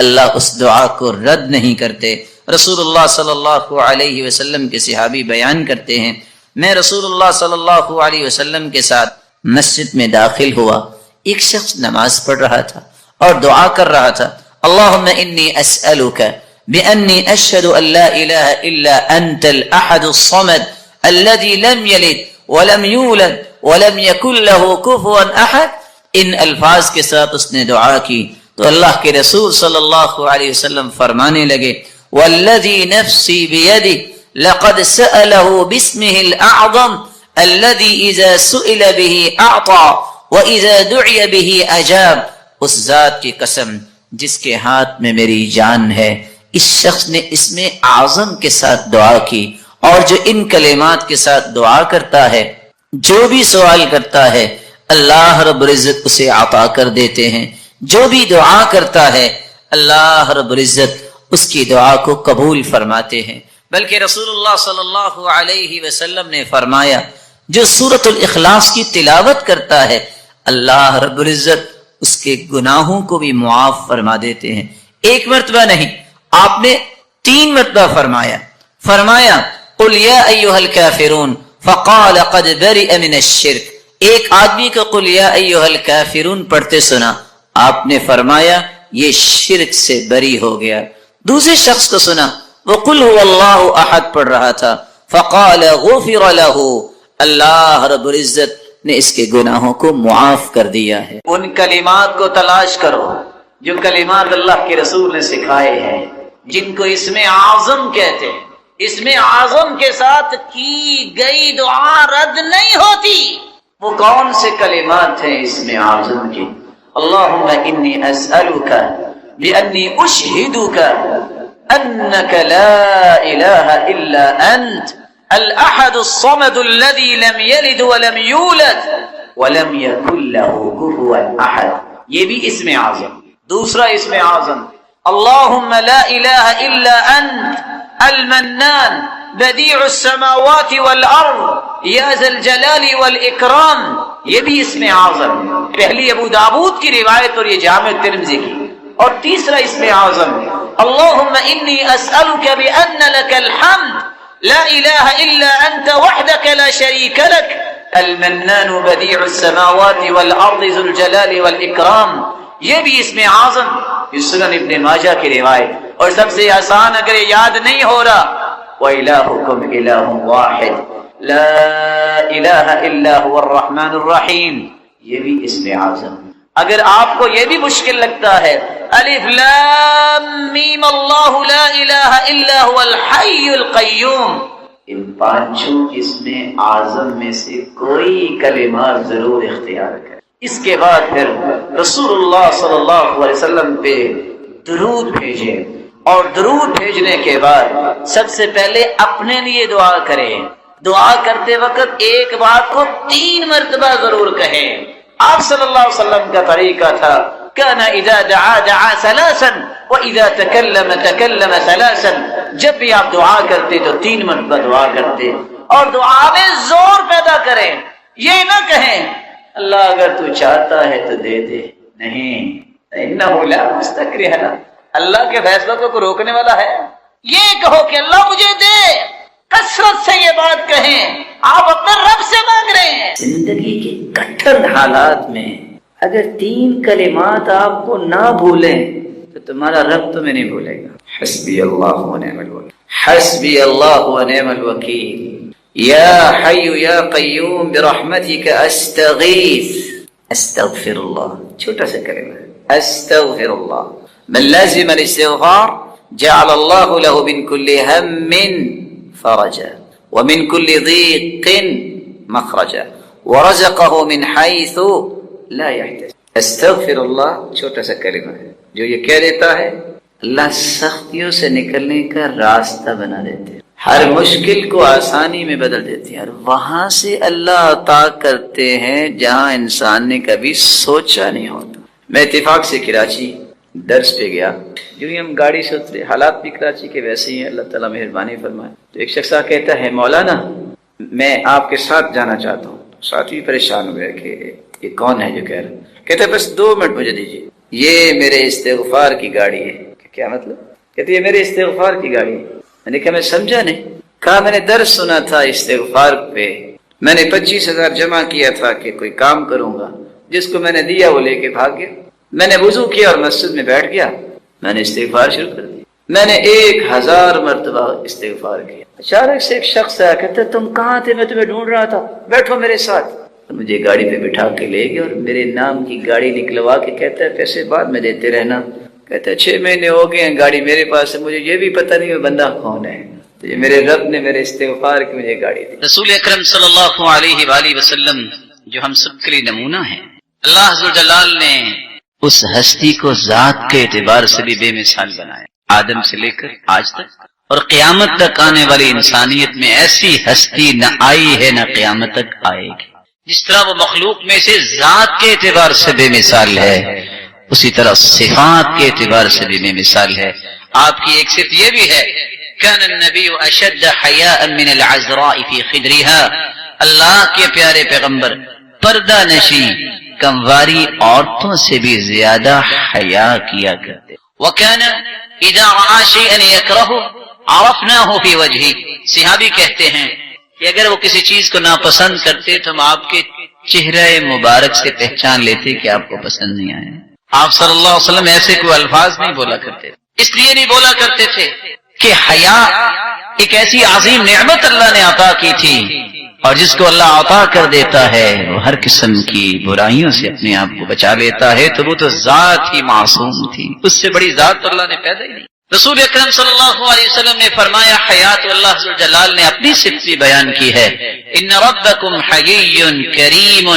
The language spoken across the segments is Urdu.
اللہ اس دعا کو رد نہیں کرتے۔ رسول اللہ صلی اللہ علیہ وسلم کے صحابی بیان کرتے ہیں، میں رسول اللہ صلی اللہ علیہ وسلم کے ساتھ مسجد میں داخل ہوا، ایک شخص نماز پڑھ رہا تھا اور دعا کر رہا تھا، اللہم انی اسألک بأنی اشہد ان لا الہ الا انت الاحد الصمد الذي لم يلد ولم يولد ولم يكن له كفوا احد۔ ان الفاظ کے ساتھ اس نے دعا کی تو اللہ کے رسول صلی اللہ علیہ وسلم فرمانے لگے، والذی نفسی بیدہ لقد سألہ باسمہ الاعظم الذي اذا سئل به اعطى واذا دعی به اجاب۔ اس ذات کی قسم جس کے ہاتھ میں میری جان ہے، اس شخص نے اسم اعظم کے ساتھ دعا کی، اور جو ان کلمات کے ساتھ دعا کرتا ہے، جو بھی سوال کرتا ہے، اللہ رب العزت اسے عطا کر دیتے ہیں۔ جو بھی دعا کرتا ہے، اللہ رب العزت اس کی دعا کو قبول فرماتے ہیں۔ بلکہ رسول اللہ صلی اللہ علیہ وسلم نے فرمایا، جو سورۃ الاخلاص کی تلاوت کرتا ہے، اللہ رب العزت اس کے گناہوں کو بھی معاف فرما دیتے ہیں۔ ایک مرتبہ نہیں، آپ نے 3 مرتبہ فرمایا قل یا ایھا الکافرون فقال قد برئ من الشرک۔ ایک آدمی کو قل یا ایھا الکافرون پڑھتے سنا، آپ نے فرمایا یہ شرک سے بری ہو گیا۔ دوسرے شخص کو سنا، وہ قل هو اللہ احد پڑھ رہا تھا، فقال غفر له، اللہ رب العزت نے اس کے گناہوں کو معاف کر دیا ہے۔ ان کلمات کو تلاش کرو جو کلمات اللہ کے رسول نے سکھائے ہیں، جن کو اسم اعظم کہتے ہیں۔ اسم اعظم کے ساتھ کی گئی دعا رد نہیں ہوتی۔ وہ کون سے کلمات ہیں اسم اعظم کی؟ اللہم انی اسألک بأنی اشہدک انک لا الہ الا انت الاحد الصمد الذي لم يلد ولم يولد ولم يكن له كفوا احد۔ یہ بھی اسم اعظم۔ دوسرا اسم اعظم، اللہم لا الہ الا انت المنان بدیع السماوات والارض یا ذا الجلال والاکرام۔ یہ بھی اسم اعظم، پہلی ابو داؤد کی روایت اور یہ جامع ترمذی کی۔ اور تیسرا اسم اعظم، اللہم انی اسألک بأن لک الحمد لا الہ الا انت وحدک لا شریک لک المنان بدیع السماوات والارض ذو الجلال والاکرام۔ یہ بھی اسم اعظم، یہ سنن ابن ماجہ کی روایت۔ اور سب سے آسان اگر یاد نہیں ہو رہا، وَإِلَٰهُكُمْ إِلَٰهٌ وَاحِدٌ لَا إِلَٰهَ إِلَّا هُوَ الرَّحْمَٰنُ الرَّحِيمُ۔ یہ بھی اسم اعظم۔ اگر آپ کو یہ بھی مشکل لگتا ہے، الف لام میم اللہ لا الہ الا هو الحی القیوم، ان 5 اسم اعظم میں سے کوئی کلمات ضرور اختیار کریں۔ اس کے بعد پھر رسول اللہ صلی اللہ علیہ وسلم پہ درود بھیجیں، اور درود بھیجنے کے بعد سب سے پہلے اپنے لیے دعا کریں۔ دعا کرتے وقت ایک بات کو 3 مرتبہ ضرور کہیں۔ آپ صلی اللہ علیہ وسلم کا طریقہ تھا، كان اذا دعا دعا ثلاثا واذا تكلم تكلم ثلاثا۔ جب بھی آپ دعا کرتے تو 3 مرتبہ دعا کرتے، اور دعا میں زور پیدا کریں۔ یہ نہ کہیں اللہ اگر تو چاہتا ہے تو دے دے، نہیں، انه لا مستکرہ، اللہ کے فیصلوں کو روکنے والا ہے۔ یہ کہو کہ اللہ مجھے دے، کثرت سے یہ بات کہیں، آپ اپنے رب سے مانگ رہے ہیں۔ زندگی کے کٹھن حالات میں اگر 3 کلمات آپ کو نہ بھولیں تو تمہارا رب تمہیں نہیں بھولے گا۔ حسبی اللہ و نعم الوکیل، حسبی اللہ و نعم الوکیل، یا حی یا قیوم برحمتک استغیث، استغفر اللہ، چھوٹا سا کلمہ ہے، استغفر اللہ۔ من لازم الاستغفار جعل الله له من كل هم فرجا ومن كل ضيق مخرجا ورزقه من حيث لا يحتسب۔ استغفر اللہ چھوٹا سا کلمہ ہے، جو یہ کہہ دیتا ہے اللہ سختیوں سے نکلنے کا راستہ بنا دیتے ہیں، ہر مشکل کو آسانی میں بدل دیتے ہیں، اور وہاں سے اللہ عطا کرتے ہیں جہاں انسان نے کبھی سوچا نہیں ہوتا۔ میں اتفاق سے کراچی درس پہ گیا، جو ہی ہم گاڑی سے اترے، حالات بھی کراچی کے ویسے ہی ہیں، اللہ تعالیٰ مہربانی فرمائے، تو ایک شخص کہتا ہے مولانا میں آپ کے ساتھ جانا چاہتا ہوں۔ ساتھی پریشان ہوئے کہ یہ کون ہے جو کہہ رہا ہے، کہتا ہے بس 2 منٹ مجھے دیجیے۔ یہ میرے استغفار کی گاڑی ہے۔ کیا مطلب؟ کہتے یہ میرے استغفار کی گاڑی ہے۔ میں نے کہا میں سمجھا نہیں۔ کہا میں نے درس سنا تھا استغفار پہ، میں نے 25,000 جمع کیا تھا کہ کوئی کام کروں گا، جس کو میں نے دیا وہ لے کے بھاگ گیا۔ میں نے وضو کیا اور مسجد میں بیٹھ گیا، میں نے استغفار شروع کر دیا، میں نے 1000 مرتبہ استغفار کیا۔ اچانک سے ایک شخص آیا، کہتا تم کہاں تھے؟ میں تمہیں ڈھونڈ رہا تھا، بیٹھو میرے ساتھ۔ مجھے گاڑی پہ بٹھا کے لے گیا اور میرے نام کی گاڑی نکلوا کے کہتا ہے پیسے بعد میں دیتے رہنا۔ کہتا ہے 6 مہینے ہو گئے ہیں گاڑی میرے پاس ہے، مجھے یہ بھی پتہ نہیں وہ بندہ کون ہے۔ تو یہ میرے رب نے میرے استغفار کی مجھے گاڑی دی۔ رسول اکرم صلی اللہ علیہ وآلہ وسلم جو ہم سب کے لیے نمونہ ہیں، اللہ عز و جلال نے اس ہستی کو ذات کے اعتبار سے بھی بے مثال بنایا، آدم سے لے کر آج تک، اور قیامت تک آنے والی انسانیت میں ایسی ہستی نہ آئی ہے نہ قیامت تک آئے گی۔ جس طرح وہ مخلوق میں سے ذات کے اعتبار سے بے مثال ہے، اسی طرح صفات کے اعتبار سے بھی بے مثال ہے۔ آپ کی ایک صفت یہ بھی ہے، کان النبی اشد حیاء من العذراء فی خدرها، اللہ کے پیارے پیغمبر پردہ نشی کمواری عورتوں سے بھی زیادہ حیا کیا کرتے۔ وکان اذا رأى شيئا يكرهه عرفناه في وجهه، صحابی کہتے ہیں کہ اگر وہ کسی چیز کو ناپسند کرتے تو ہم آپ کے چہرے مبارک سے پہچان لیتے کہ آپ کو پسند نہیں آئے۔ آپ صلی اللہ علیہ وسلم ایسے کوئی الفاظ نہیں بولا کرتے، اس لیے نہیں بولا کرتے تھے کہ حیا ایک ایسی عظیم نعمت اللہ نے عطا کی تھی، اور جس کو اللہ عطا کر دیتا ہے وہ ہر قسم کی برائیوں سے اپنے آپ کو بچا لیتا ہے، تو وہ تو ذات ہی معصوم تھی، اس سے بڑی ذات تو اللہ نے پیدا ہی نہیں۔ رسول اکرم صلی اللہ علیہ وسلم نے فرمایا حیات اللہ عز و جلال نے اپنی صفت بھی بیان کی ہے، ان ربکم حیی کریم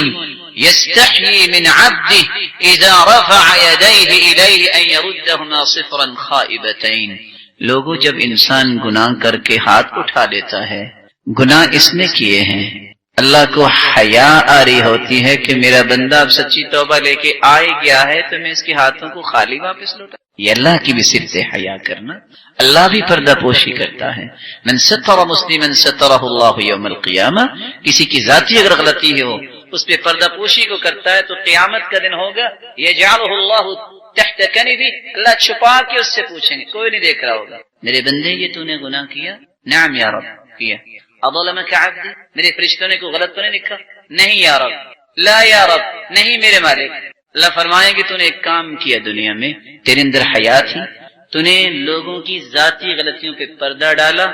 یستحیی من عبده اذا رفع یدیہ الیہ ان یردہما صفرا خائبتین۔ لوگوں جب انسان گناہ کر کے ہاتھ اٹھا لیتا ہے، گناہ اس نے کیے ہیں، اللہ کو حیا آ رہی ہوتی ہے کہ میرا بندہ اب سچی توبہ لے کے آئے گیا ہے تو میں اس کے ہاتھوں کو خالی واپس لوٹا۔ یہ اللہ کی بھی صفت ہے حیا کرنا، اللہ بھی پردہ پوشی کرتا ہے۔ من ستر مسلما سترہ اللہ یوم القیامہ، کسی کی ذاتی اگر غلطی ہو اس پہ پردہ پوشی کو کرتا ہے تو قیامت کا دن ہوگا یجعلہ اللہ تحت کنفہ، اللہ چھپا کے اس سے پوچھیں گے، کوئی نہیں دیکھ رہا ہوگا، میرے بندے یہ تو نے گناہ کیا؟ نعم یا رب کیا۔ اظلمک عبدی، میرے فرشتوں نے کوئی غلط تو نہیں لکھا؟ نہیں یا رب۔ لا یا رب، نہیں میرے مالک۔ اللہ فرمائیں گے تو نے ایک کام کیا دنیا میں، تیرے اندر حیا تھی، تو نے لوگوں کی ذاتی غلطیوں پہ پردہ ڈالا،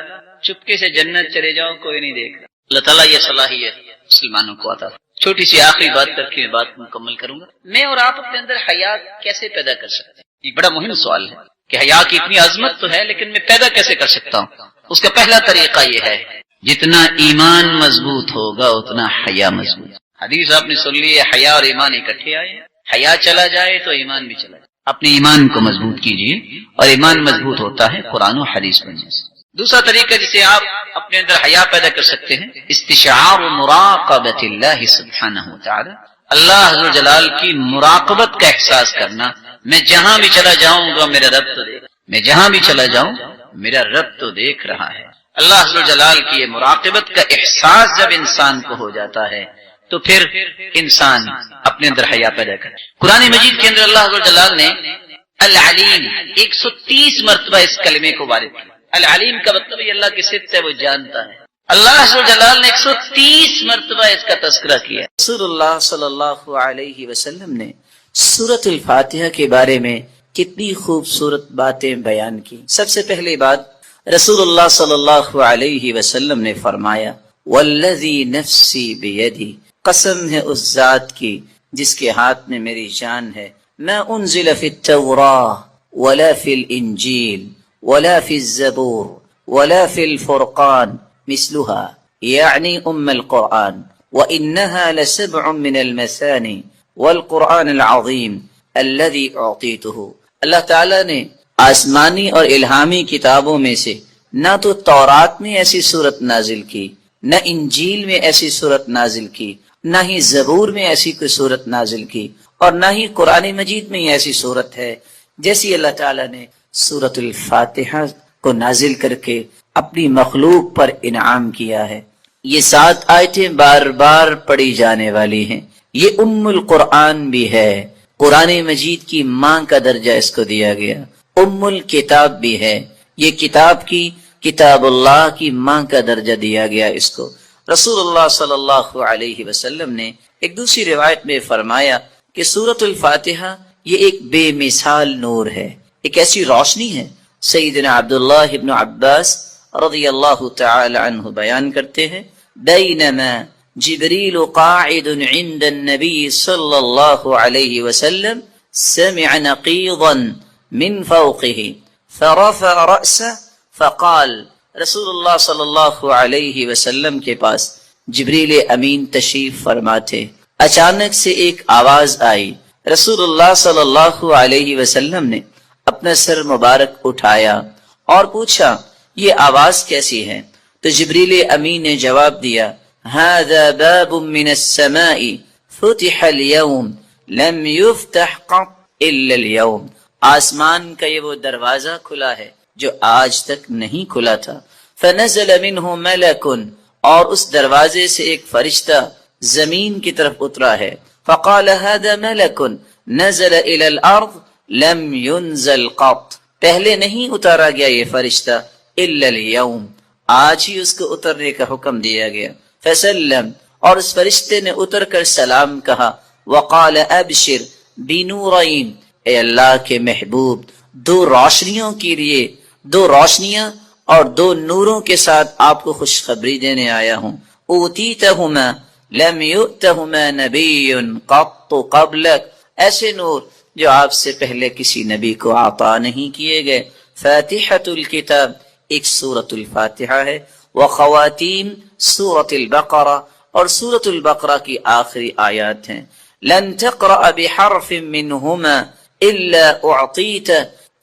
چپکے سے جنت چلے جاؤ کوئی نہیں دیکھ رہا۔ اللہ تعالیٰ یہ صلاحیت مسلمانوں کو عطا۔ چھوٹی سی آخری بات کر کے بات مکمل کروں گا۔ میں اور آپ اپنے اندر حیا کیسے پیدا کر سکتے ہیں؟ یہ بڑا مہم سوال ہے کہ حیا کی اتنی عظمت تو ہے لیکن میں پیدا کیسے کر سکتا ہوں؟ اس کا پہلا طریقہ یہ ہے، جتنا ایمان مضبوط ہوگا اتنا حیا مضبوط۔ حدیث آپ نے سن لی ہے، حیا اور ایمان اکٹھے آئے ہیں، حیا چلا جائے تو ایمان بھی چلا جائے۔ اپنے ایمان کو مضبوط کیجیے، اور ایمان مضبوط ہوتا ہے قرآن و حدیث پڑھنے سے۔ دوسرا طریقہ جسے آپ اپنے اندر حیا پیدا کر سکتے ہیں، استشعار مراقبۃ اللہ سبحانہ وتعالی، اللہ عز و جلال کی مراقبت کا احساس کرنا۔ میں جہاں بھی چلا جاؤں گا میرا رب تو دیکھ، میں جہاں بھی چلا جاؤں میرا رب تو دیکھ رہا ہے۔ اللہ عز و جلال کی یہ مراقبت کا احساس جب انسان کو ہو جاتا ہے تو پھر انسان اپنے اندر حیا پیدا کرے۔ قرآن مجید کے اندر اللہ عز و جلال نے العلیم 130 مرتبہ اس کلمے کو وارد کیا۔ العلیم کا مطلب یہ اللہ کی صفت ہے، وہ جانتا ہے۔ اللہ عز و جلال نے 130 مرتبہ اس کا تذکرہ کیا۔ رسول اللہ صلی اللہ علیہ وسلم نے سورۃ الفاتحہ کے بارے میں کتنی خوبصورت باتیں بیان کی۔ سب سے پہلی بات، رسول اللہ صلی اللہ علیہ وسلم نے فرمایا والذی نفسی بیدی، قسم ہے اس ذات کی جس کے ہاتھ میں میری جان ہے، ما انزل فی التوراہ ولا فی الانجیل ولا فی الزبور ولا فی الفرقان مثلها، یعنی القرآن، وإنها لسبع من المثانی والقرآن العظیم الذي اعطیته۔ اللہ تعالیٰ نے آسمانی اور الہامی کتابوں میں سے نہ تو تورات میں ایسی صورت نازل کی، نہ انجیل میں ایسی صورت نازل کی، نہ ہی زبور میں ایسی کوئی صورت نازل کی، اور نہ ہی قرآن مجید میں ایسی صورت ہے جیسی اللہ تعالیٰ نے سورۃ الفاتحہ کو نازل کر کے اپنی مخلوق پر انعام کیا ہے۔ یہ 7 آیتیں بار بار پڑھی جانے والی ہیں، یہ ام القرآن بھی ہے، قرآن مجید کی ماں کا درجہ اس کو دیا گیا، ام الکتاب بھی ہے، یہ کتاب کی، کتاب اللہ کی ماں کا درجہ دیا گیا اس کو۔ رسول اللہ صلی اللہ علیہ وسلم نے ایک دوسری روایت میں فرمایا کہ سورۃ الفاتحہ یہ ایک بے مثال نور ہے، ایک ایسی روشنی ہے۔ سیدنا عبداللہ ابن عباس رضی اللہ تعالی عنہ بیان کرتے ہیں، بینما جبریل قاعد عند النبی صلی اللہ علیہ وسلم سمع نقیضا من فوقه فرفع رأسه فقال، رسول اللہ صلی اللہ علیہ وسلم کے پاس جبریل امین تشریف فرما تھے، اچانک سے ایک آواز آئی، رسول اللہ صلی اللہ علیہ وسلم نے اپنا سر مبارک اٹھایا اور پوچھا یہ آواز کیسی ہے؟ تو جبریل امین نے جواب دیا، هذا باب من السماء فتح اليوم لم يفتح قط الا اليوم، آسمان کا یہ وہ دروازہ کھلا ہے جو آج تک نہیں کھلا تھا۔ فنزل منه ملک، اور اس دروازے سے ایک فرشتہ زمین کی طرف اترا ہے، فقال هذا ملک نزل الى الارض لم ينزل قط، پہلے نہیں اتارا گیا یہ فرشتہ الا اليوم، آج ہی اس کو اترنے کا حکم دیا گیا۔ فسلم، اور اس فرشتے نے اتر کر سلام کہا، وقال ابشر بنورین، اے اللہ کے محبوب دو روشنیوں کے لیے، دو روشنیاں اور دو نوروں کے ساتھ آپ کو خوشخبری دینے آیا ہوں، اوتیتہما لم یؤتہما نبی قط قبلک، ایسے نور جو آپ سے پہلے کسی نبی کو عطا نہیں کیے گئے۔ فاتحۃ الکتاب ایک سورۃ الفاتحہ ہے، وخواتیم سورۃ البقرہ، اور سورۃ البقرہ کی آخری آیات ہیں۔ لن تقرأ بحرف منہما الا اعطیت،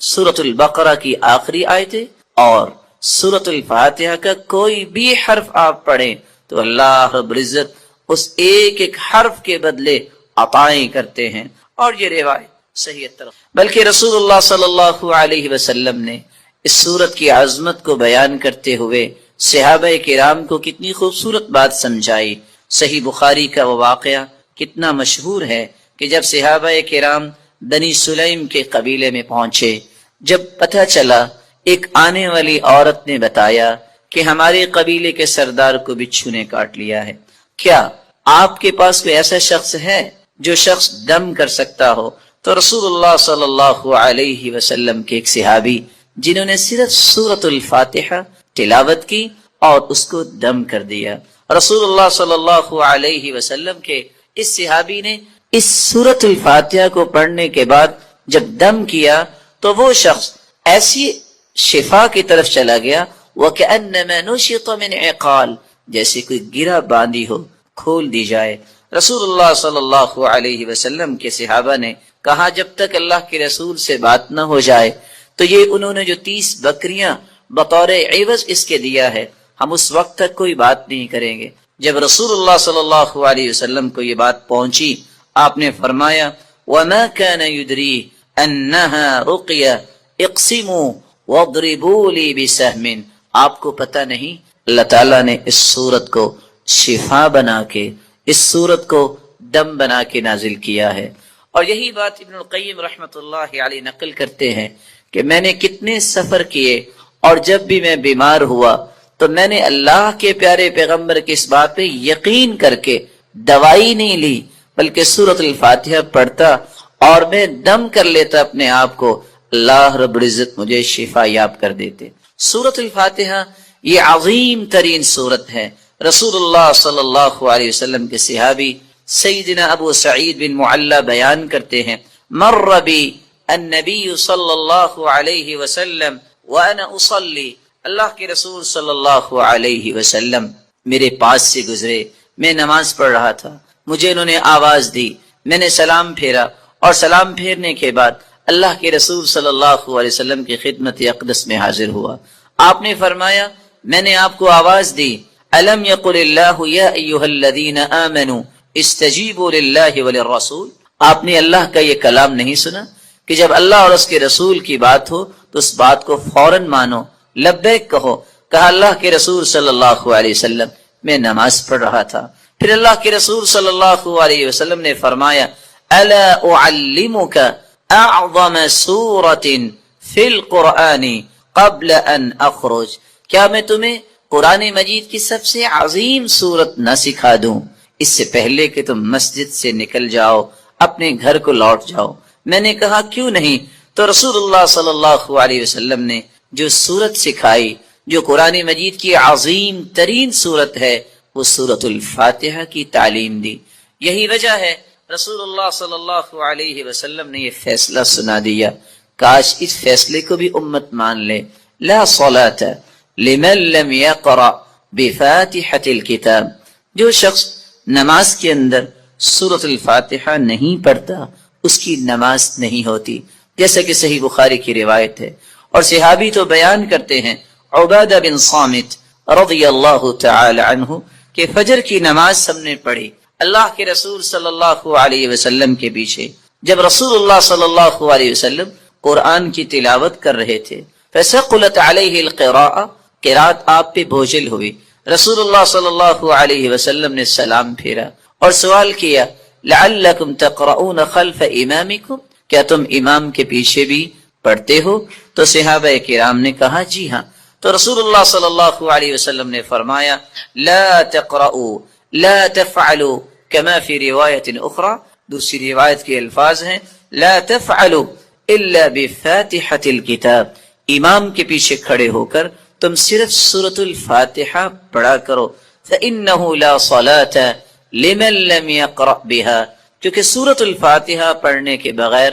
سورۃ البقرہ کی آخری آیتیں اور سورۃ الفاتحہ کا کوئی بھی حرف آپ پڑھیں تو اللہ رب العزت اس ایک ایک حرف کے بدلے عطائیں کرتے ہیں۔ اور یہ روایت صحیح طرف، بلکہ رسول اللہ صلی اللہ علیہ وسلم نے اس سورت کی عظمت کو بیان کرتے ہوئے صحابہ کرام کو کتنی خوبصورت بات سمجھائی۔ صحیح بخاری کا وہ واقعہ کتنا مشہور ہے کہ جب صحابہ کرام بنی سلیم کے قبیلے میں پہنچے، جب پتہ چلا، ایک آنے والی عورت نے بتایا کہ ہمارے قبیلے کے سردار کو بچھو نے کاٹ لیا ہے، کیا آپ کے پاس کوئی ایسا شخص ہے جو شخص دم کر سکتا ہو؟ تو رسول اللہ صلی اللہ علیہ وسلم کے ایک صحابی جنہوں نے صرف سورۃ الفاتحہ تلاوت کی اور اس کو دم کر دیا، رسول اللہ صلی اللہ علیہ وسلم کے اس صحابی نے اس سورۃ الفاتحہ کو پڑھنے کے بعد جب دم کیا تو وہ شخص ایسی شفا کی طرف چلا گیا، وَكَأَنَّمَا نُشِطَ مِنْ عِقَالٍ، جیسے کوئی گرہ باندھی ہو کھول دی جائے۔ رسول اللہ صلی اللہ علیہ وسلم کے صحابہ نے کہا جب تک اللہ کے رسول سے بات نہ ہو جائے تو یہ انہوں نے جو 30 بکریاں بطور عوض اس کے دیا ہے، ہم اس وقت تک کوئی بات نہیں کریں گے۔ جب رسول اللہ صلی اللہ علیہ وسلم کو یہ بات پہنچی، آپ نے فرمایا وَمَا كَانَ يُدْرِي أَنَّهَا رُقْيَةٌ اقْسِمُوا وَاضْرِبُوا لِي بِسَهْمٍ، آپ کو پتہ نہیں اللہ تعالیٰ نے اس سورت کو شفا بنا کے، اس سورت کو دم بنا کے نازل کیا ہے۔ اور یہی بات ابن القیم رحمۃ اللہ علیہ نقل کرتے ہیں کہ میں نے کتنے سفر کیے اور جب بھی میں بیمار ہوا تو میں نے اللہ کے پیارے پیغمبر کی اس بات پہ یقین کر کے دوائی نہیں لی بلکہ سورۃ الفاتحہ پڑھتا اور میں دم کر لیتا اپنے آپ کو، اللہ رب العزت مجھے شفا یاب کر دیتے۔ سورۃ الفاتحہ یہ عظیم ترین سورت ہے۔ رسول اللہ صلی اللہ علیہ وسلم کے صحابی سیدنا ابو سعید بن معلی بیان کرتے ہیں، مر بی النبی صلی اللہ علیہ وسلم وانا اصلی، اللہ کے رسول صلی اللہ علیہ وسلم میرے پاس سے گزرے، میں نماز پڑھ رہا تھا، مجھے انہوں نے آواز دی، میں نے سلام پھیرا اور سلام پھیرنے کے بعد اللہ کے رسول صلی اللہ علیہ وسلم کی خدمت اقدس میں حاضر ہوا۔ آپ نے فرمایا میں نے آپ کو آواز دی، الم یقل اللہ یا ایھا الذین آمنوا استجیبوا للہ وللرسول، آپ نے اللہ کا یہ کلام نہیں سنا کہ جب اللہ اور اس کے رسول کی بات ہو تو اس بات کو فوراً مانو، لبیک کہو۔ کہا اللہ کے رسول صلی اللہ علیہ وسلم میں نماز پڑھ رہا تھا، پھر اللہ کے رسول صلی اللہ علیہ وسلم نے فرمایا الا اعلمك اعظم سورۃ فی القرآن قبل ان اخرج، کیا میں تمہیں قرآن مجید کی سب سے عظیم سورت نہ سکھا دوں اس سے پہلے کہ تم مسجد سے نکل جاؤ، اپنے گھر کو لوٹ جاؤ؟ میں نے کہا کیوں نہیں؟ تو رسول اللہ صلی اللہ علیہ وسلم نے جو سورت سکھائی، جو قرآن مجید کی عظیم ترین سورت ہے، وہ سورۃ الفاتحہ کی تعلیم دی۔ یہی وجہ ہے رسول اللہ صلی اللہ علیہ وسلم نے یہ فیصلہ سنا دیا، کاش اس فیصلے کو بھی امت مان لے۔ لا صلاۃ لمن لم یقرأ بفاتحۃ الکتاب، جو شخص نماز کے اندر سورۃ الفاتحہ نہیں پڑھتا اس کی نماز نہیں ہوتی، جیسا کہ صحیح بخاری کی روایت ہے۔ اور صحابی تو بیان کرتے ہیں، عبادہ بن صامت رضی اللہ تعالی عنہ، کہ فجر کی نماز ہم نے پڑھی اللہ کے رسول صلی اللہ علیہ وسلم کے پیچھے، جب رسول اللہ صلی اللہ علیہ وسلم قرآن کی تلاوت کر رہے تھے، فثقلت علیہ القراءۃ، قرات آپ پہ بوجھل ہوئی۔ رسول اللہ صلی اللہ علیہ وسلم نے سلام پھیرا اور سوال کیا، لعلکم تقرؤون خلف امامکم، کیا تم امام کے پیچھے بھی پڑھتے ہو؟ تو صحابہ کرام نے کہا جی ہاں۔ تو رسول اللہ صلی اللہ علیہ وسلم نے فرمایا، لا تقرؤوا لا تفعلوا كما فی روایت اخرى، دوسری روایت کے الفاظ ہیں، لا تفعلوا الا بفاتحة الکتاب، امام کے پیچھے کھڑے ہو کر تم صرف سورۃ الفاتحہ پڑھا کرو، فإنه لا صلاة لمن لم يقرأ بها، کیونکہ سورۃ الفاتحہ پڑھنے کے بغیر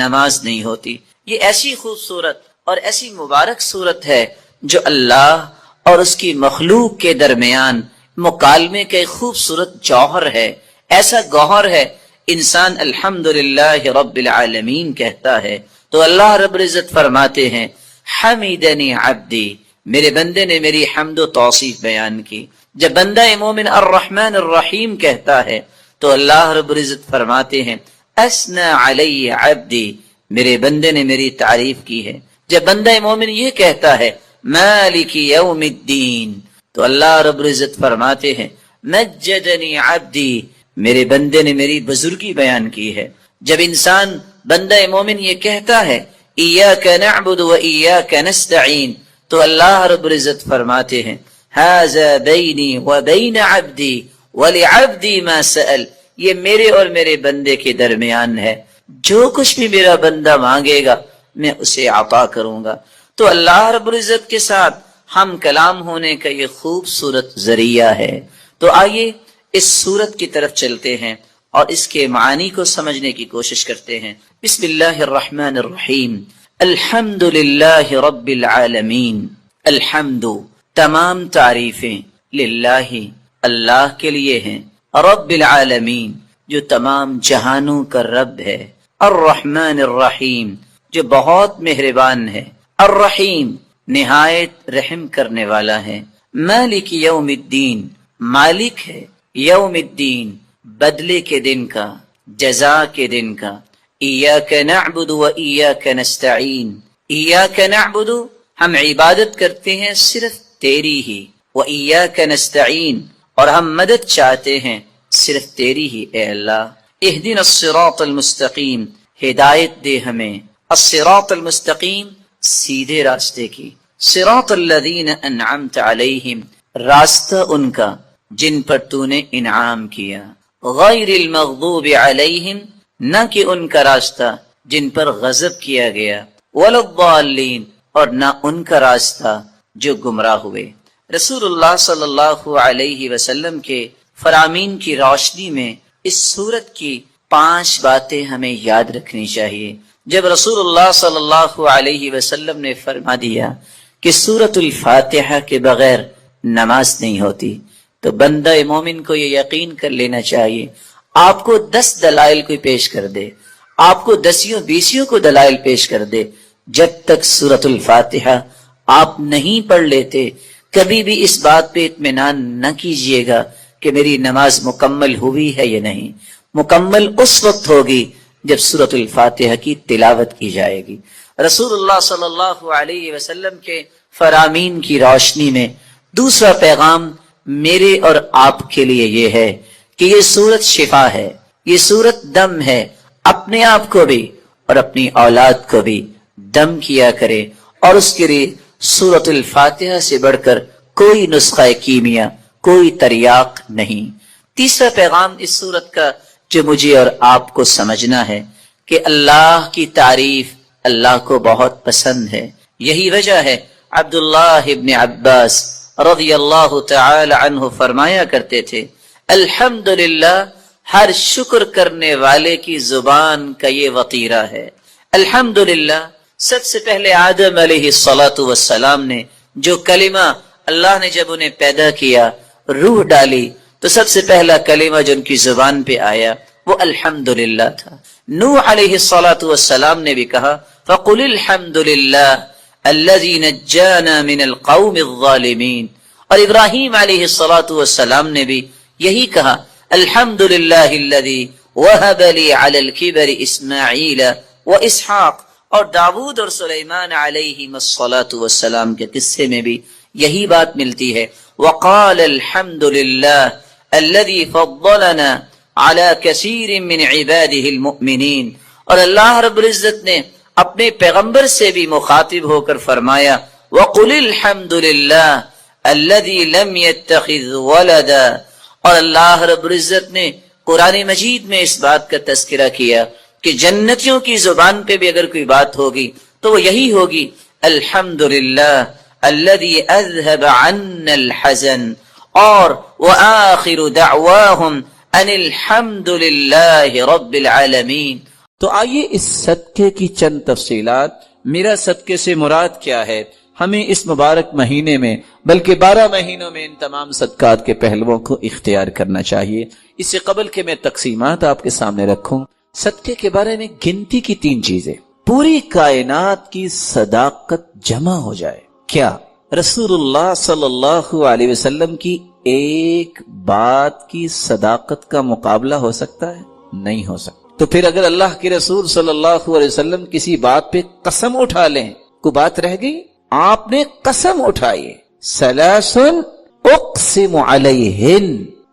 نماز نہیں ہوتی۔ یہ ایسی خوبصورت اور ایسی مبارک صورت ہے جو اللہ اور اس کی مخلوق کے درمیان مکالمے کا ایک خوبصورت جوہر ہے، ایسا گوہر ہے۔ انسان الحمدللہ رب العالمین کہتا ہے تو اللہ رب العزت فرماتے ہیں، حمیدنی عبدی، میرے بندے نے میری حمد و توصیف بیان کی۔ جب بندہ مومن الرحمن الرحیم کہتا ہے تو اللہ رب العزت فرماتے ہیں، اثنى علی عبدی، میرے بندے نے میری تعریف کی ہے۔ جب بندہ مومن یہ کہتا ہے، مالک یوم الدین، تو اللہ رب العزت فرماتے ہیں، مجدنی عبدی، میرے بندے نے میری بزرگی بیان کی ہے۔ جب انسان بندہ مومن یہ کہتا ہے، ایاک نعبد و ایاک نستعین، تو اللہ رب العزت فرماتے ہیں، ھذا بینی و بین عبدی ولعبدی ما سأل، یہ میرے اور میرے بندے کے درمیان ہے، جو کچھ بھی میرا بندہ مانگے گا میں اسے عطا کروں گا۔ تو اللہ رب العزت کے ساتھ ہم کلام ہونے کا یہ خوبصورت ذریعہ ہے۔ تو آئیے اس سورت کی طرف چلتے ہیں اور اس کے معانی کو سمجھنے کی کوشش کرتے ہیں۔ بسم اللہ الرحمن الرحیم، الحمد للہ رب العالمین، الحمد، تمام تعریفیں، للہ، اللہ کے لیے ہیں، رب العالمین، جو تمام جہانوں کا رب ہے، الرحمن الرحیم، جو بہت مہربان ہے، الرحیم، نہایت رحم کرنے والا ہے، مالک یوم الدین، مالک ہے یوم الدین، بدلے کے دن کا، جزا کے دن کا، ایاک نعبد و ایاک نستعین، ایاک نعبد، ہم عبادت کرتے ہیں صرف تیری ہی، و ایاک نستعین، اور ہم مدد چاہتے ہیں صرف تیری ہی اے اللہ۔ اہدنا الصراط المستقیم، ہدایت دے ہمیں، الصراط المستقیم، سیدھے راستے کی، صراط الذین انعمت علیہم، راستہ ان کا جن پر تو نے انعام کیا، غیر المغضوب علیہم، نہ کہ ان کا راستہ جن پر غضب کیا گیا، ولا الضالین، اور نہ ان کا راستہ جو گمراہ ہوئے۔ رسول اللہ صلی اللہ علیہ وسلم کے فرامین کی روشنی میں اس سورت کی 5 باتیں ہمیں یاد رکھنی چاہیے۔ جب رسول اللہ صلی اللہ علیہ وسلم نے فرما دیا کہ سورۃ الفاتحہ کے بغیر نماز نہیں ہوتی، تو بندہ مومن کو یہ یقین کر لینا چاہیے، آپ کو 10 دلائل کوئی پیش کر دے، آپ کو 10 کو دلائل پیش کر دے، جب تک سورۃ الفاتحہ آپ نہیں پڑھ لیتے، کبھی بھی اس بات پہ اطمینان نہ کیجئے گا کہ میری نماز مکمل ہوئی ہے یا نہیں۔ مکمل اس وقت ہوگی جب سورۃ الفاتحہ کی تلاوت کی جائے گی۔ رسول اللہ صلی اللہ علیہ وسلم کے فرامین کی روشنی میں دوسرا پیغام میرے اور آپ کے لیے یہ ہے کہ یہ سورت شفا ہے، یہ سورت دم ہے، اپنے آپ کو بھی اور اپنی اولاد کو بھی دم کیا کرے، اور اس کے لیے سورت الفاتحہ سے بڑھ کر کوئی نسخہ کیمیا، کوئی تریاق نہیں۔ تیسرا پیغام اس سورت کا جو مجھے اور آپ کو سمجھنا ہے کہ اللہ کی تعریف اللہ کو بہت پسند ہے۔ یہی وجہ ہے عبداللہ ابن عباس رضی اللہ تعالی عنہ فرمایا کرتے تھے، الحمدللہ ہر شکر کرنے والے کی زبان کا یہ وطیرہ ہے۔ الحمدللہ سب سے پہلے آدم علیہ السلام نے جو کلمہ اللہ نے جب انہیں پیدا کیا، روح ڈالی، تو سب سے پہلا کلمہ جو ان کی زبان پہ آیا وہ الحمدللہ تھا۔ نوح علیہ السلام نے بھی کہا فَقُلِ الْحَمْدُ لِلَّهِ الَّذِي نَجَّانَا مِنَ الْقَوْمِ الظَّالِمِينَ، اور ابراہیم علیہ السلام نے بھی یہی کہا الحمدللہ الذی وہب لی علی الکبر اسماعیل و اسحاق، اور داود اور سلیمان علیہم السلام کے قصے میں بھی یہی بات ملتی ہے، وقال الحمدللہ الذی فضلنا علی کثیر من عباده المؤمنین، اور اللہ رب العزت نے اپنے پیغمبر سے بھی مخاطب ہو کر فرمایا وقل الحمد للہ الذی لم يتخذ ولدا، اور اللہ رب العزت نے قرآن مجید میں اس بات کا تذکرہ کیا کہ جنتیوں کی زبان پہ بھی اگر کوئی بات ہوگی تو وہ یہی ہوگی الحمد للہ الذی اذهب عنا الحزن، اور وآخر دعواہم ان الحمد للہ رب العالمین۔ تو آئیے اس صدقے کی چند تفصیلات، میرا صدقے سے مراد کیا ہے، ہمیں اس مبارک مہینے میں بلکہ 12 مہینوں میں ان تمام صدقات کے پہلوؤں کو اختیار کرنا چاہیے۔ اس سے قبل کہ میں تقسیمات آپ کے سامنے رکھوں، صدقے کے بارے میں گنتی کی 3 چیزیں، پوری کائنات کی صداقت جمع ہو جائے۔ کیا رسول اللہ صلی اللہ علیہ وسلم کی ایک بات کی صداقت کا مقابلہ ہو سکتا ہے؟ نہیں ہو سکتا۔ تو پھر اگر اللہ کے رسول صلی اللہ علیہ وسلم کسی بات پہ قسم اٹھا لیں، کوئی بات رہ گئی؟ آپ نے قسم اٹھائی، سلاسن اقسم علیہن،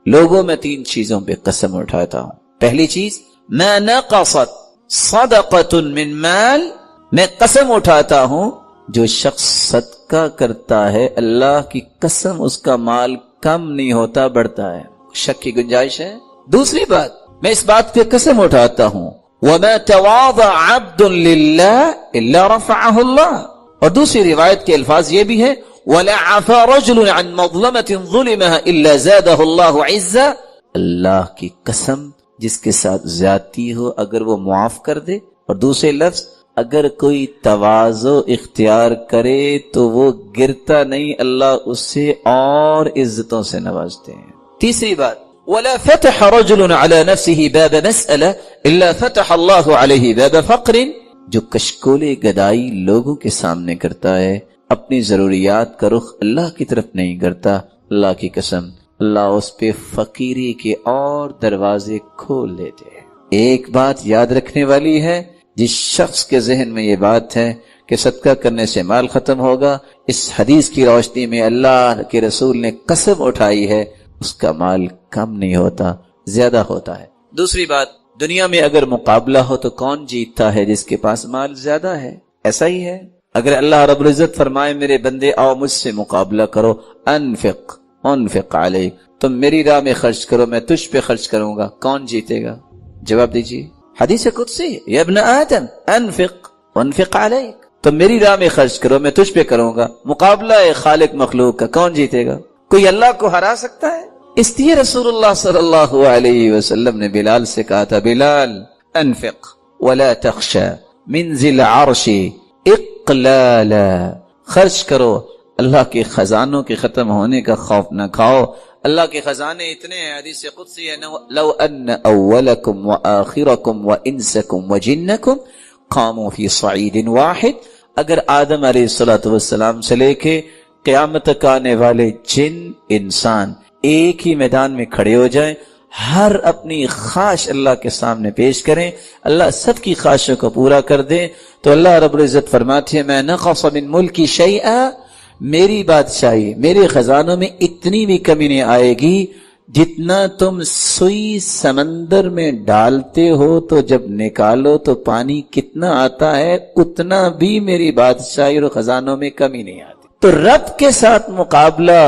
لوگوں میں 3 چیزوں پہ قسم اٹھاتا ہوں۔ پہلی چیز، ما نقصت صدقۃ من مال، میں قسم اٹھاتا ہوں جو شخص صدقہ کرتا ہے اللہ کی قسم اس کا مال کم نہیں ہوتا، بڑھتا ہے، شک کی گنجائش ہے۔ دوسری بات، میں اس بات پہ قسم اٹھاتا ہوں وَمَا تَوَاضَ عَبْدٌ لِلَّهِ إِلَّا رَفَعَهُ اللَّهُ، اور دوسری روایت کے الفاظ یہ بھی ہے وَلَا عَفَى رَجُلٌ عَن مَظْلَمَةٍ ظُلِمَهَا إِلَّا زَادَهُ اللَّهُ عِزًّا، اللہ کی قسم جس کے ساتھ زیادتی ہو اگر وہ معاف کر دے، اور دوسرے لفظ اگر کوئی تواضع اختیار کرے تو وہ گرتا نہیں، اللہ اس سے اور عزتوں سے نوازتے ہیں۔ تیسری بات، وَلَا فَتَحَ رَجُلٌ عَلَى نَفْسِهِ بَابَ مَسْأَلَةٍ إِلَّا فَتَحَ اللَّهُ عَلَيْهِ بَابَ فَقْرٍ، جو کشکول گدائی لوگوں کے سامنے کرتا ہے، اپنی ضروریات کا رخ اللہ کی طرف نہیں کرتا، اللہ کی قسم اللہ اس پہ فقیری کے اور دروازے کھول دیتے ہیں۔ ایک بات یاد رکھنے والی ہے، جس شخص کے ذہن میں یہ بات ہے کہ صدقہ کرنے سے مال ختم ہوگا، اس حدیث کی روشنی میں اللہ کے رسول نے قسم اٹھائی ہے اس کا مال کم نہیں ہوتا، زیادہ ہوتا ہے۔ دوسری بات، دنیا میں اگر مقابلہ ہو تو کون جیتتا ہے؟ جس کے پاس مال زیادہ ہے۔ ایسا ہی ہے، اگر اللہ رب العزت فرمائے میرے بندے آؤ مجھ سے مقابلہ کرو، انفق علیک، تم میری راہ میں خرچ کرو میں تجھ پہ خرچ کروں گا، کون جیتے گا؟ جواب دیجیے، حدیث قدسی، یا ابن آدم انفق علیک، تم میری راہ میں خرچ کرو میں تجھ پہ کروں گا۔ مقابلہ خالق مخلوق کا، کون جیتے گا؟ کوئی اللہ کو ہرا سکتا ہے؟ اس لیے رسول اللہ صلی اللہ علیہ وسلم نے بلال سے کہا تھا، بلال انفق ولا تخشى من ذی العرش اقلالا، خرچ کرو، اللہ کے خزانوں کے ختم ہونے کا خوف نہ کھاؤ، اللہ کے خزانے اتنے ہیں، حدیث قدسی ہے، لو ان اولکم وآخرکم وانسکم وجنکم قاموا فی صعید واحد، اگر آدم علیہ السلام سے لے کے قیامت تک آنے والے جن انسان ایک ہی میدان میں کھڑے ہو جائیں، ہر اپنی خواہش اللہ کے سامنے پیش کریں، اللہ سب کی خواہشوں کو پورا کر دے، تو اللہ رب العزت فرماتے ہیں میں نقص من ملکی شیئا، میری بادشاہی میرے خزانوں میں اتنی بھی کمی نہیں آئے گی جتنا تم سوئی سمندر میں ڈالتے ہو تو جب نکالو تو پانی کتنا آتا ہے، اتنا بھی میری بادشاہی اور خزانوں میں کمی نہیں آتی۔ تو رب کے ساتھ مقابلہ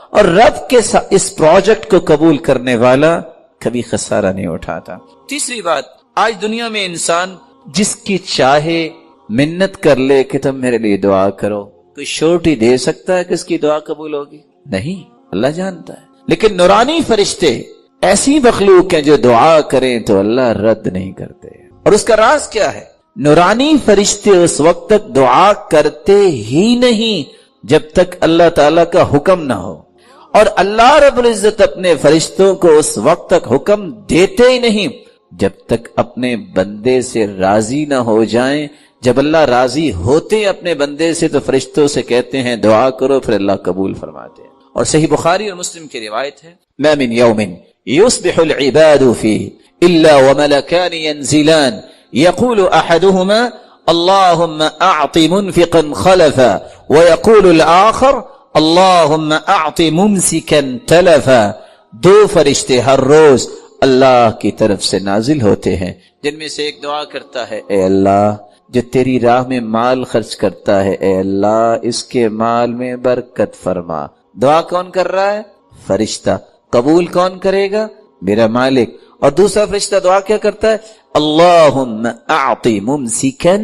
اور رب کے ساتھ اس پروجیکٹ کو قبول کرنے والا کبھی خسارہ نہیں اٹھاتا۔ تیسری بات، آج دنیا میں انسان جس کی چاہے منت کر لے کہ تم میرے لیے دعا کرو، کوئی شورٹی دے سکتا ہے کہ اس کی دعا قبول ہوگی؟ نہیں، اللہ جانتا ہے۔ لیکن نورانی فرشتے ایسی مخلوق ہیں جو دعا کریں تو اللہ رد نہیں کرتے، اور اس کا راز کیا ہے؟ نورانی فرشتے اس وقت تک دعا کرتے ہی نہیں جب تک اللہ تعالیٰ کا حکم نہ ہو، اور اللہ رب العزت اپنے فرشتوں کو اس وقت تک حکم دیتے ہی نہیں جب تک اپنے بندے سے راضی نہ ہو جائیں۔ جب اللہ راضی ہوتے اپنے بندے سے تو فرشتوں سے کہتے ہیں دعا کرو، پھر اللہ قبول فرماتے ہیں۔ اور صحیح بخاری اور مسلم کی روایت ہے، ما من یوم یصبح العباد فیہ الا وملکان ینزلان یقول احدہما اللہم اعط منفقا خلفا ویقول الآخر اللہم اعط ممسکا تلفا۔ دو فرشتے ہر روز اللہ کی طرف سے نازل ہوتے ہیں، جن میں سے ایک دعا کرتا ہے، اے اللہ جو تیری راہ میں مال خرچ کرتا ہے، اے اللہ اس کے مال میں برکت فرما۔ دعا کون کر رہا ہے؟ فرشتہ۔ قبول کون کرے گا؟ میرا مالک۔ اور دوسرا فرشتہ دعا کیا کرتا ہے؟ اللہم اعطی ممسکا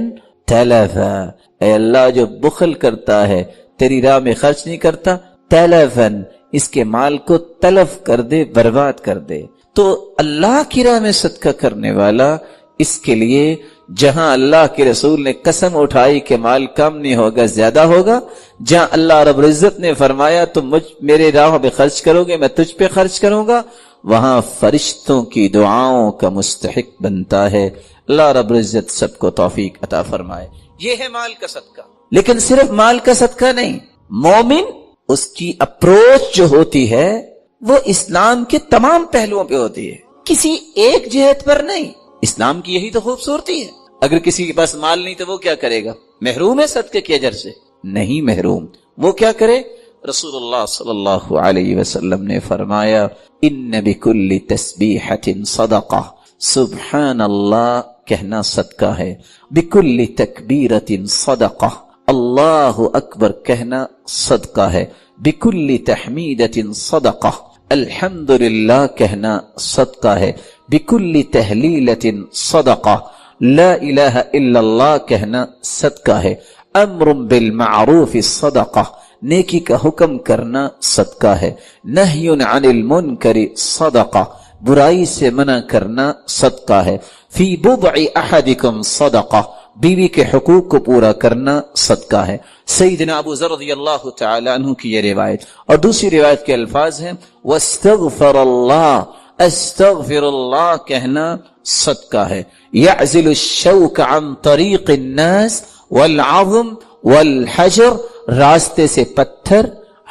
تلفا، اے اللہ جو بخل کرتا ہے، تیری راہ میں خرچ نہیں کرتا، تلفن، اس کے مال کو تلف کر دے، برباد کر دے۔ تو اللہ کی راہ میں صدقہ کرنے والا، اس کے لیے جہاں اللہ کے رسول نے قسم اٹھائی کہ مال کم نہیں ہوگا زیادہ ہوگا، جہاں اللہ رب العزت نے فرمایا تم میرے راہ پہ خرچ کرو گے میں تجھ پہ خرچ کروں گا، وہاں فرشتوں کی دعاؤں کا مستحق بنتا ہے۔ اللہ رب العزت سب کو توفیق عطا فرمائے۔ یہ ہے مال کا صدقہ۔ لیکن صرف مال کا صدقہ نہیں، مومن اس کی اپروچ جو ہوتی ہے وہ اسلام کے تمام پہلوؤں پہ ہوتی ہے، کسی ایک جہت پر نہیں۔ اسلام کی یہی تو خوبصورتی ہے۔ اگر کسی کے پاس مال نہیں تو وہ کیا کرے گا؟ محروم ہے صدقے کے اجر سے؟ نہیں محروم۔ وہ کیا کرے؟ رسول اللہ صلی اللہ علیہ وسلم نے فرمایا ان بکل تسبیحۃ صدقہ، سبحان اللہ کہنا صدقہ ہے، بکل تکبیرۃ صدقہ، اللہ اکبر کہنا صدقہ ہے، بکل تحمیدۃ صدقہ، الحمدللہ کہنا صدقہ ہے، بکل تہلیلۃ صدقہ، لا الہ الا اللہ کہنا صدقہ ہے، امر بالمعروف صدقہ، نیکی کا حکم کرنا صدقہ ہے، نہی عن المنکر صدقہ، برائی سے منع کرنا صدقہ ہے، فی بضع احدکم صدقہ، بیوی کے حقوق کو پورا کرنا صدقہ ہے۔ سیدنا ابو ذر رضی اللہ تعالی عنہ کی یہ روایت، اور دوسری روایت کے الفاظ ہیں واستغفر اللہ، استغفر اللہ کہنا صدقہ ہے، یعزل الشوک عن طریق الناس والعظم والحجر، راستے سے پتھر،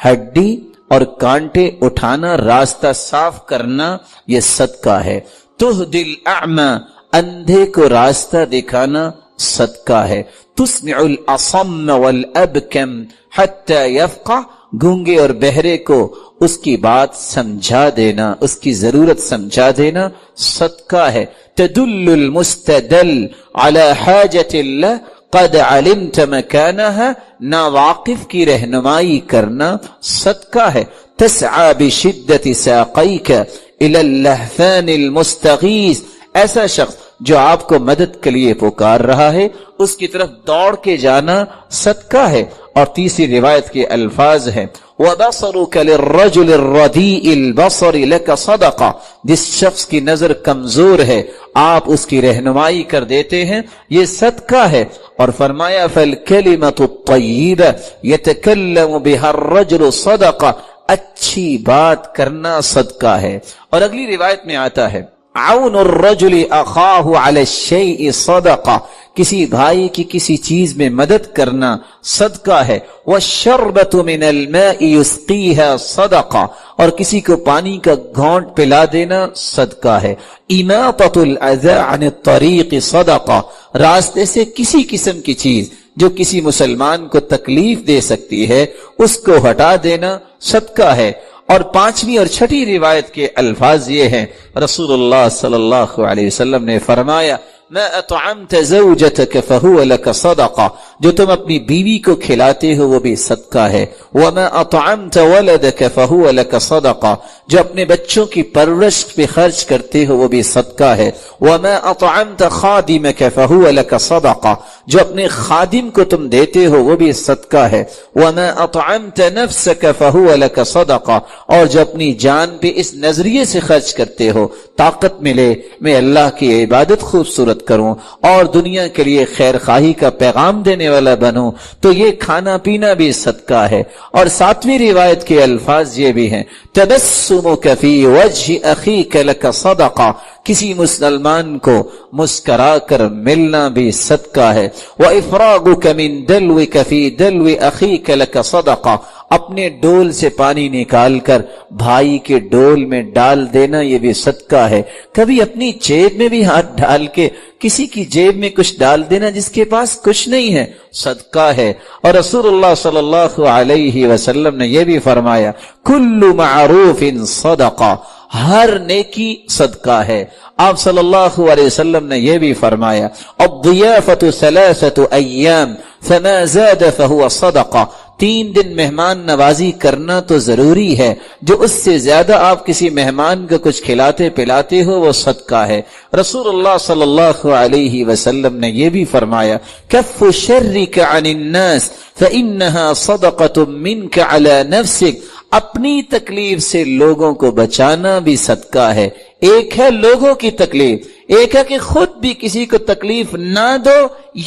ہڈی اور کانٹے اٹھانا، راستہ صاف کرنا، یہ صدقہ ہے۔ تہدی الاعمى، اندھے کو راستہ دکھانا صدقہ ہے۔ تسمع الاصم والابکم حتی یفقہ، گونگے اور بہرے کو اس کی بات سمجھا دینا، اس کی ضرورت سمجھا دینا صدقہ ہے۔ تدل المستدل علی حاجت اللہ قد علمت مکانہا، ناواقف کی رہنمائی کرنا صدقہ ہے۔ تسعى بشدت ساقیک الی اللہفان المستغیث، ایسا شخص جو آپ کو مدد کے لیے پکار رہا ہے اس کی طرف دوڑ کے جانا صدقہ ہے۔ اور تیسری روایت کے الفاظ ہیں وَبَصَرُكَ لِلرَّجُلِ الرَّدِيءِ الْبَصَرِ لَكَ صَدَقَةٌ، جس شخص کی نظر کمزور ہے آپ اس کی رہنمائی کر دیتے ہیں، یہ صدقہ ہے۔ اور فرمایا فَالْكَلِمَةُ الطَّيِّبَةُ يَتَكَلَّمُ بِهَا الرَّجُلُ صَدَقَةٌ، اچھی بات کرنا صدقہ ہے۔ اور اگلی روایت میں آتا ہے عون الرجل اخاہ علی الشیء صدقہ، کسی بھائی کی کسی چیز میں مدد کرنا صدقہ ہے۔ والشربۃ من الماء یسقیها صدقہ، اور کسی کو پانی کا گھونٹ پلا دینا صدقہ ہے۔ اماطۃ الاذى عن الطریق صدقہ، راستے سے کسی قسم کی چیز جو کسی مسلمان کو تکلیف دے سکتی ہے اس کو ہٹا دینا صدقہ ہے۔ اور پانچویں اور چھٹی روایت کے الفاظ یہ ہیں، رسول اللہ صلی اللہ علیہ وسلم نے فرمایا ما اطعمت زوجتك فهو لك صدقہ، جو تم اپنی بیوی کو کھلاتے ہو وہ بھی صدقہ ہے، وما اطعمت ولدك فهو لك صدقہ، جو اپنے بچوں کی پرورش پہ خرچ کرتے ہو وہ بھی صدقہ ہے، وما اطعمت خادمك فهو لك صدقہ، جو اپنے خادم کو تم دیتے ہو وہ بھی صدقہ ہے، وما اطعمت نفسك فهو لك صدقہ، اور جو اپنی جان پہ اس نظریے سے خرچ کرتے ہو طاقت ملے میں اللہ کی عبادت خوبصورت کروں اور دنیا کے لیے خیر خواہی کا پیغام دینے والا بنوں، تو یہ کھانا پینا بھی صدقہ ہے۔ اور ساتویں روایت کے الفاظ یہ بھی ہیں، تبسمک فی وجہ اخیک لک صدقہ، کسی مسلمان کو مسکرا کر ملنا بھی صدقہ ہے، وافراغک من دلوک فی دلو اخیک لک صدقہ، اپنے ڈول سے پانی نکال کر بھائی کے ڈول میں ڈال دینا یہ بھی صدقہ ہے، کبھی اپنی جیب میں بھی ہاتھ ڈال کے کسی کی جیب میں کچھ ڈال دینا جس کے پاس کچھ نہیں ہے صدقہ ہے۔ اور رسول اللہ صلی اللہ علیہ وسلم نے یہ بھی فرمایا کل معروف صدقہ، ہر نیکی صدقہ ہے۔ آپ صلی اللہ علیہ وسلم نے یہ بھی فرمایا الضیافۃ ثلاثۃ ایام فما زاد فهو صدقہ، 3 دن مہمان نوازی کرنا تو ضروری ہے، جو اس سے زیادہ آپ کسی مہمان کو کچھ کھلاتے پلاتے ہو وہ صدقہ ہے۔ رسول اللہ صلی اللہ علیہ وسلم نے یہ بھی فرمایا کف شرک عن الناس فإنها صدقۃ منک علی نفسک، اپنی تکلیف سے لوگوں کو بچانا بھی صدقہ ہے۔ ایک ہے لوگوں کی تکلیف، ایک ہے کہ خود بھی کسی کو تکلیف نہ دو،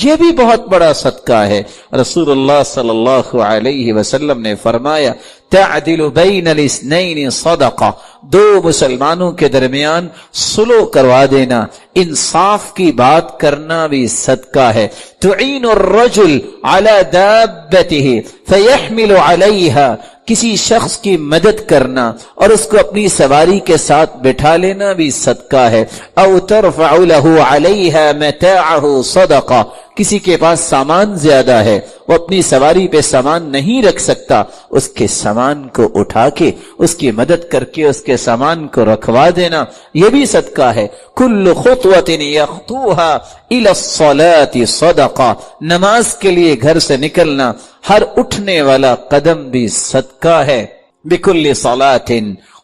یہ بھی بہت بڑا صدقہ ہے۔ رسول اللہ صلی اللہ علیہ وسلم نے فرمایا تعدل بین الاثنین صدقہ، 2 مسلمانوں کے درمیان صلح کروا دینا، انصاف کی بات کرنا بھی صدقہ ہے۔ تعین الرجل علی دابتہ فیحمل علیہا، کسی شخص کی مدد کرنا اور اس کو اپنی سواری کے ساتھ بٹھا لینا بھی صدقہ ہے۔ او ترفع له علیہا متاعہ صدقہ، کسی کے پاس سامان زیادہ ہے، وہ اپنی سواری پہ سامان نہیں رکھ سکتا، اس کے سامان کو اٹھا کے اس کی مدد کر کے اس کے سامان کو رکھوا دینا یہ بھی صدقہ ہے۔ کل خطوۃ یخطوها الی الصلاۃ صدقہ، نماز کے لیے گھر سے نکلنا ہر اٹھنے والا قدم بھی صدقہ ہے۔ بکل صلاۃ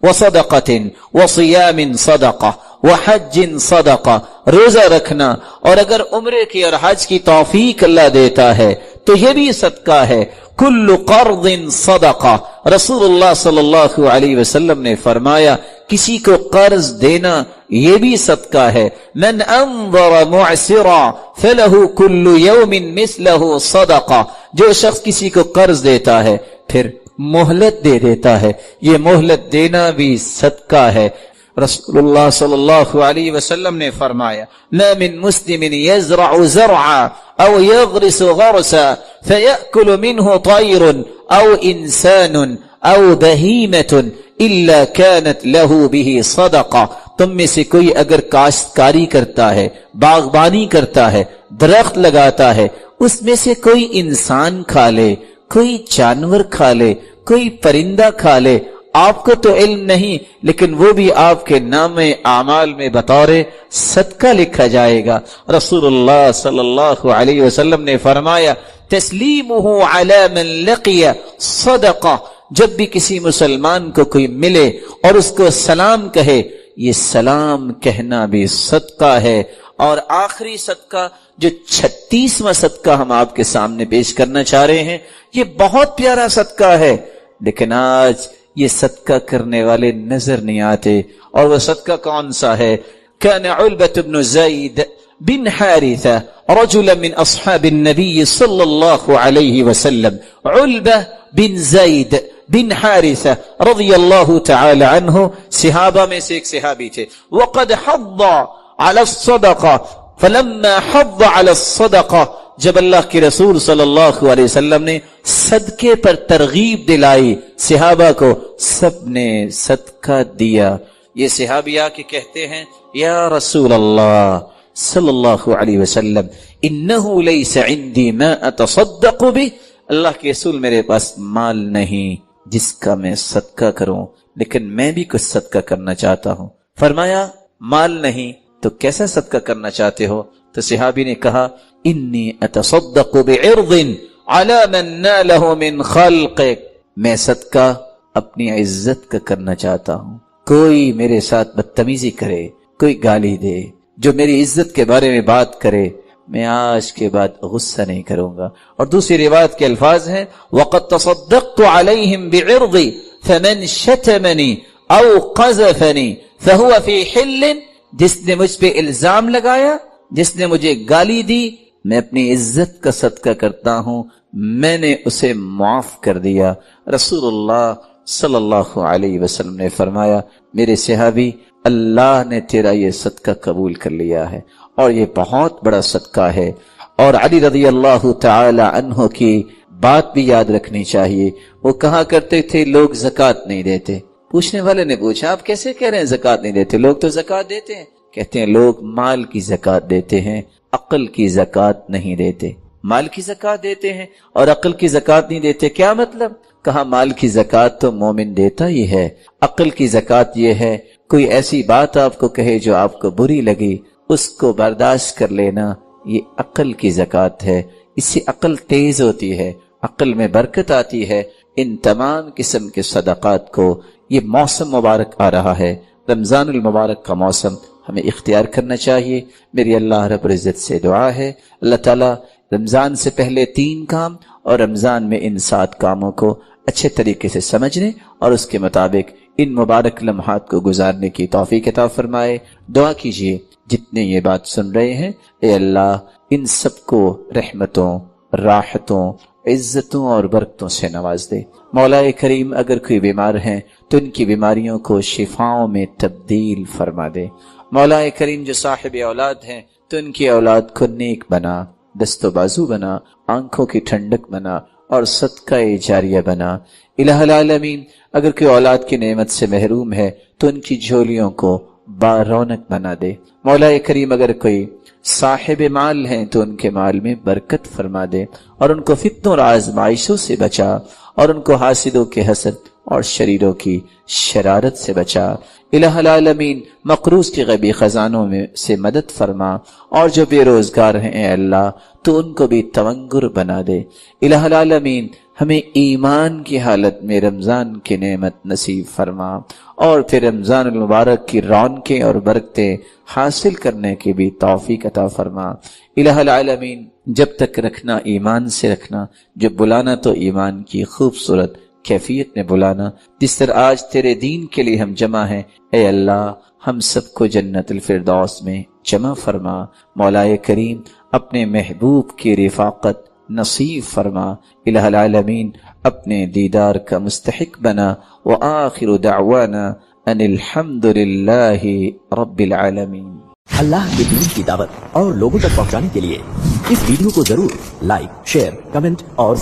وصدقۃ وصیام صدقہ وحج صدقہ، روزہ رکھنا اور اگر عمرے کی اور حج کی توفیق اللہ دیتا ہے تو یہ بھی صدقہ ہے۔ کل قرض صدقہ، رسول اللہ صلی اللہ علیہ وسلم نے فرمایا کسی کو قرض دینا یہ بھی صدقہ ہے۔ من انظر معسرا فلہ کل یوم مثلہ صدقہ، جو شخص کسی کو قرض دیتا ہے پھر مہلت دے دیتا ہے یہ مہلت دینا بھی صدقہ ہے۔ رسول اللہ صلی اللہ علیہ وسلم نے فرمایا ما من مسلم يزرع زرعا او يغرس غرسا فيأكل منه طير او انسان او بهيمة الا كانت له به صدقہ، تم میں سے کوئی اگر کاشتکاری کرتا ہے، باغبانی کرتا ہے، درخت لگاتا ہے، اس میں سے کوئی انسان کھا لے، کوئی جانور کھا لے، کوئی پرندہ کھا لے، آپ کو تو علم نہیں لیکن وہ بھی آپ کے نام اعمال میں بطور صدقہ لکھا جائے گا۔ رسول اللہ صلی اللہ علیہ وسلم نے فرمایا تسلیمہ علی من لقی صدقہ، جب بھی کسی مسلمان کو کوئی ملے اور اس کو سلام کہے یہ سلام کہنا بھی صدقہ ہے۔ اور آخری صدقہ جو 36واں صدقہ ہم آپ کے سامنے پیش کرنا چاہ رہے ہیں یہ بہت پیارا صدقہ ہے، لیکن آج یہ صدقہ کرنے والے نظر نہیں آتے، اور وہ صدقہ کون سا ہے؟ كان علبة بن زید بن حارثة رجلا من اصحاب النبي صلى الله عليه وسلم، علبة بن زید بن حارثة رضی اللہ تعالی عنہ صحابہ میں سے ایک صحابی تھے۔ وقد حض على الصدقہ، فلما حض على الصدقہ، جب اللہ کے رسول صلی اللہ علیہ وسلم نے صدقے پر ترغیب دلائی صحابہ کو، سب نے صدقہ دیا۔ یہ صحابی آ کے کہتے ہیں یا رسول اللہ صلی اللہ علیہ وسلم انہو لیس عندی ما اتصدق بہ، اللہ کے رسول میرے پاس مال نہیں، جس کا میں صدقہ کروں، لیکن میں بھی کچھ صدقہ کرنا چاہتا ہوں۔ فرمایا مال نہیں تو کیسا صدقہ کرنا چاہتے ہو؟ تو صحابی نے کہا انی اتصدق بعرض علی من نالہ من خلقک، میں صدقہ اپنی عزت کا کرنا چاہتا ہوں۔ کوئی میرے ساتھ بدتمیزی کرے، کوئی گالی دے، جو میری عزت کے بارے میں بات کرے، میں آج کے بعد غصہ نہیں کروں گا۔ اور دوسری روایت کے الفاظ ہیں وَقَدْ تَصَدَّقْتُ عَلَيْهِمْ بِعِرْضِ فَمَنْ شَتَمَنِي أَوْ قَذَفَنِي فَهُوَ فِي حِلٍّ، جس نے مجھ پہ الزام لگایا، جس نے مجھے گالی دی، میں اپنی عزت کا صدقہ کرتا ہوں، میں نے اسے معاف کر دیا۔ رسول اللہ صلی اللہ علیہ وسلم نے فرمایا میرے صحابی، اللہ نے تیرا یہ صدقہ قبول کر لیا ہے، اور یہ بہت بڑا صدقہ ہے۔ اور علی رضی اللہ تعالی عنہ کی بات بھی یاد رکھنی چاہیے، وہ کہا کرتے تھے لوگ زکوٰۃ نہیں دیتے۔ پوچھنے والے نے پوچھا آپ کیسے کہہ رہے ہیں زکوٰۃ نہیں دیتے؟ لوگ تو زکوٰۃ دیتے ہیں۔ کہتے ہیں لوگ مال کی زکوٰۃ دیتے ہیں، عقل کی زکوٰۃ نہیں دیتے۔ مال کی زکوٰۃ دیتے ہیں اور عقل کی زکوٰۃ نہیں دیتے، کیا مطلب؟ کہا مال کی زکوٰۃ تو مومن دیتا ہی ہے، عقل کی زکوٰۃ یہ ہے کوئی ایسی بات آپ کو کہے جو آپ کو بری لگی، اس کو برداشت کر لینا، یہ عقل کی زکوٰۃ ہے۔ اس سے عقل تیز ہوتی ہے، عقل میں برکت آتی ہے۔ ان تمام قسم کے صدقات کو، یہ موسم مبارک آ رہا ہے، رمضان المبارک کا موسم، ہمیں اختیار کرنا چاہیے۔ میری اللہ رب العزت سے دعا ہے اللہ تعالیٰ رمضان سے پہلے 3 کام اور رمضان میں ان 7 کاموں کو اچھے طریقے سے سمجھنے اور اس کے مطابق ان مبارک لمحات کو گزارنے کی توفیق عطا فرمائے۔ دعا کیجئے جتنے یہ بات سن رہے ہیں، اے اللہ ان سب کو رحمتوں، راحتوں، عزتوں اور برکتوں سے نواز دے۔ مولا کریم اگر کوئی بیمار ہیں تو ان کی بیماریوں کو شفاؤں میں تبدیل فرما دے۔ مولا کریم جو صاحب اولاد ہیں تو ان کی اولاد کو نیک بنا، دست و بازو بنا، آنکھوں کی ٹھنڈک بنا اور صدقہ جاریہ بنا۔ الہ العالمین اگر کوئی اولاد کی نعمت سے محروم ہے تو ان کی جھولیوں کو بارونق بنا دے۔ مولا کریم اگر کوئی صاحب مال ہیں تو ان کے مال میں برکت فرما دے اور ان کو فتنوں اور آزمائشوں سے بچا اور ان کو حاسدوں کے حسد اور شریروں کی شرارت سے بچا۔ الہ العالمین مقروض کے غیبی خزانوں میں سے مدد فرما اور جو بے روزگار ہیں اے اللہ تو ان کو بھی تونگر بنا دے۔ الہ العالمین ہمیں ایمان کی حالت میں رمضان کی نعمت نصیب فرما اور پھر رمضان المبارک کی رونقیں اور برکتیں حاصل کرنے کی بھی توفیق عطا فرما۔ الہ العالمین جب تک رکھنا ایمان سے رکھنا، جو بلانا تو ایمان کی خوبصورت کیفیت میں بلانا، جس طرح آج تیرے دین کے لیے ہم جمع ہیں، اے اللہ ہم سب کو جنت الفردوس میں جمع فرما۔ مولا کریم اپنے محبوب کی رفاقت نصیب فرما۔ الہ العالمین اپنے دیدار کا مستحق بنا۔ وآخر دعوانا ان الحمد للہ رب العالمین۔ اللہ کے دین کی دعوت اور لوگوں تک پہنچانے کے لیے اس ویڈیو کو ضرور لائک، شیئر، کمنٹ اور